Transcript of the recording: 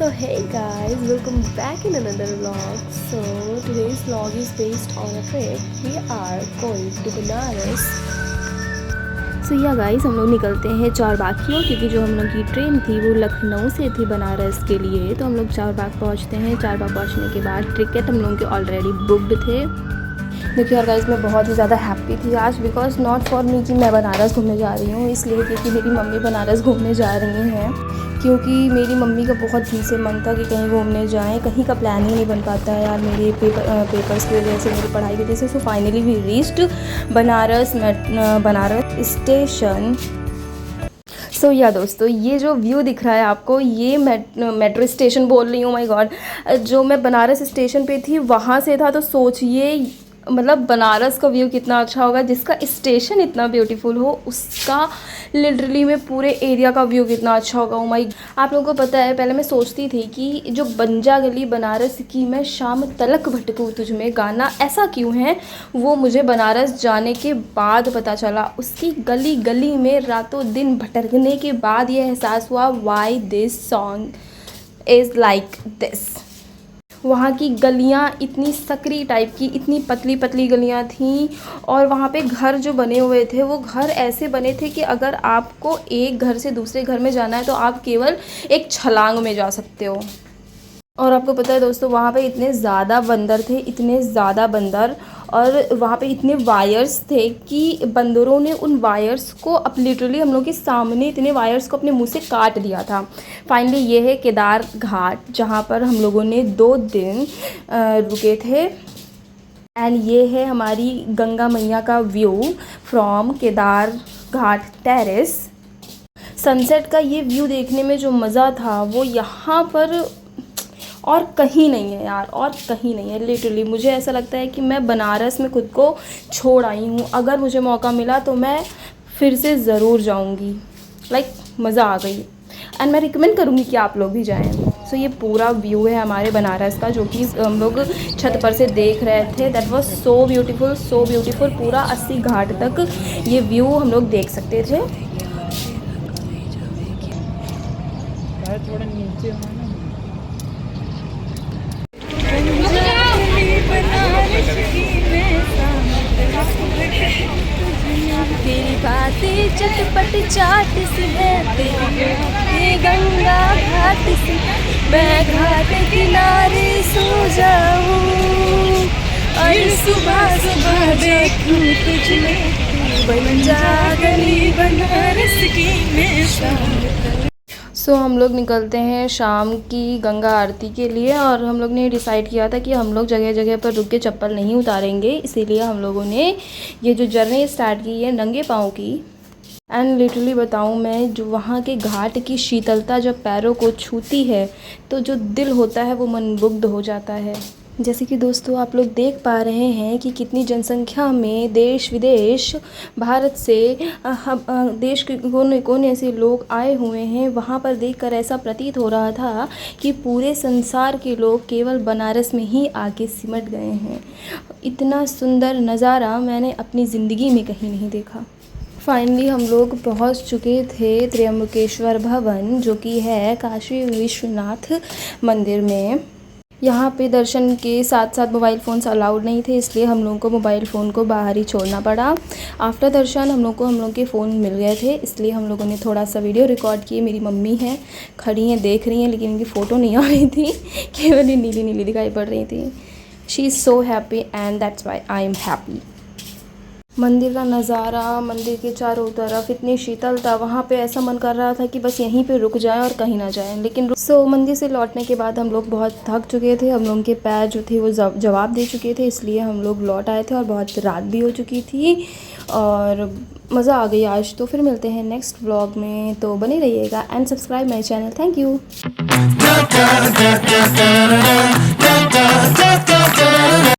So hey guys, welcome back in another vlog. So today's vlog is based on a trip. We are going to Banaras. So yeah guys, हम लोग निकलते हैं चारबाग की ओर, क्योंकि जो हम लोग की ट्रेन थी वो लखनऊ से थी बनारस के लिए। तो हम लोग चारबाग पहुंचते हैं। चारबाग पहुंचने के बाद टिकट हम लोगों के ऑलरेडी बुकड थे। देखिए यार गाइस, मैं बहुत ही ज़्यादा हैप्पी थी आज, बिकॉज नॉट फॉर मी कि मैं बनारस घूमने जा रही हूँ, इसलिए क्योंकि मेरी मम्मी बनारस घूमने जा रही हैं। क्योंकि मेरी मम्मी का बहुत दिन से मन था कि कहीं घूमने जाएं, कहीं का प्लान ही नहीं बन पाता है यार, मेरे पेपर्स की वजह से, मेरी पढ़ाई की वजह से। So finally we reached Banaras station. So या दोस्तों, ये जो व्यू दिख रहा है आपको, ये मेट्रो स्टेशन बोल रही हूँ, माय गॉड। जो मैं बनारस स्टेशन पे थी वहाँ से था, तो सोचिए मतलब बनारस का व्यू कितना अच्छा होगा। जिसका स्टेशन इतना ब्यूटीफुल हो, उसका लिटरली में पूरे एरिया का व्यू कितना अच्छा होगा। ओ माय, आप लोगों को पता है, पहले मैं सोचती थी कि जो बंजा गली बनारस की मैं शाम तलक भटकूँ तुझ में गाना ऐसा क्यों है, वो मुझे बनारस जाने के बाद पता चला। उसकी गली गली में रातों दिन भटकने के बाद ये एहसास हुआ, why this song is like this. वहाँ की गलियाँ इतनी सकरी टाइप की, इतनी पतली पतली गलियाँ थीं, और वहाँ पे घर जो बने हुए थे वो घर ऐसे बने थे कि अगर आपको एक घर से दूसरे घर में जाना है तो आप केवल एक छलांग में जा सकते हो। और आपको पता है दोस्तों, वहाँ पे इतने ज़्यादा बंदर थे, इतने ज़्यादा बंदर, और वहाँ पे इतने वायर्स थे कि बंदरों ने उन वायर्स को लिटरली हम लोग के सामने इतने वायर्स को अपने मुंह से काट दिया था। फाइनली ये है केदार घाट, जहाँ पर हम लोगों ने 2 दिन रुके थे। एंड ये है हमारी गंगा मैया का view from Kedar Ghat terrace. Sunset का ये व्यू देखने में जो मज़ा था वो यहाँ पर और कहीं नहीं है यार, और कहीं नहीं है। लिटरली मुझे ऐसा लगता है कि मैं बनारस में खुद को छोड़ आई हूँ। अगर मुझे मौका मिला तो मैं फिर से ज़रूर जाऊँगी। लाइक मज़ा आ गई, एंड मैं रिकमेंड करूँगी कि आप लोग भी जाएँ। सो ये पूरा व्यू है हमारे बनारस का, जो कि हम लोग छत पर से देख रहे थे। That was so beautiful, so beautiful. पूरा 80 घाट तक ये व्यू हम लोग देख सकते थे। थोड़ा नीचे तेरी बातें चटपट चाट सी है, तेरी गंगा घाट सी, मैं घाट किनारे सो जाऊं और सुबह सुबह देखूं तुझ में, बन जा गली बनारस की मैं शाम। सो हम लोग निकलते हैं शाम की गंगा आरती के लिए, और हम लोग ने डिसाइड किया था कि हम लोग जगह जगह पर रुक के चप्पल नहीं उतारेंगे, इसीलिए हम लोगों ने ये जो जर्नी स्टार्ट की है नंगे पाँव की। एंड लिटरली बताऊँ मैं, जो वहाँ के घाट की शीतलता जब पैरों को छूती है तो जो दिल होता है वो मनमुग्ध हो जाता है। जैसे कि दोस्तों आप लोग देख पा रहे हैं कि कितनी जनसंख्या में देश विदेश भारत से देश के कोने कोने से लोग आए हुए हैं। वहाँ पर देखकर ऐसा प्रतीत हो रहा था कि पूरे संसार के लोग केवल बनारस में ही आके सिमट गए हैं। इतना सुंदर नज़ारा मैंने अपनी ज़िंदगी में कहीं नहीं देखा। फाइनली हम लोग पहुँच चुके थे त्र्यंबकेश्वर भवन, जो कि है काशी विश्वनाथ मंदिर में। यहाँ पे दर्शन के साथ साथ मोबाइल फ़ोन्स अलाउड नहीं थे, इसलिए हम लोगों को मोबाइल फ़ोन को बाहर ही छोड़ना पड़ा। आफ्टर दर्शन हम लोग के फ़ोन मिल गए थे, इसलिए हम लोगों ने थोड़ा सा वीडियो रिकॉर्ड किए। मेरी मम्मी हैं, खड़ी हैं, देख रही हैं, लेकिन इनकी फ़ोटो नहीं आ रही थी, केवल ही नीली नीली दिखाई पड़ रही थी। She is so happy and that's why I am happy. मंदिर का नज़ारा, मंदिर के चारों तरफ इतनी शीतल था, वहाँ पे ऐसा मन कर रहा था कि बस यहीं पे रुक जाएं और कहीं ना जाएं। लेकिन मंदिर से लौटने के बाद हम लोग बहुत थक चुके थे, हम लोगों के पैर जो थे वो जवाब दे चुके थे, इसलिए हम लोग लौट आए थे और बहुत रात भी हो चुकी थी और मज़ा आ गई आज। तो फिर मिलते हैं नेक्स्ट व्लॉग में, तो बने रहिएगा and subscribe my channel. Thank you.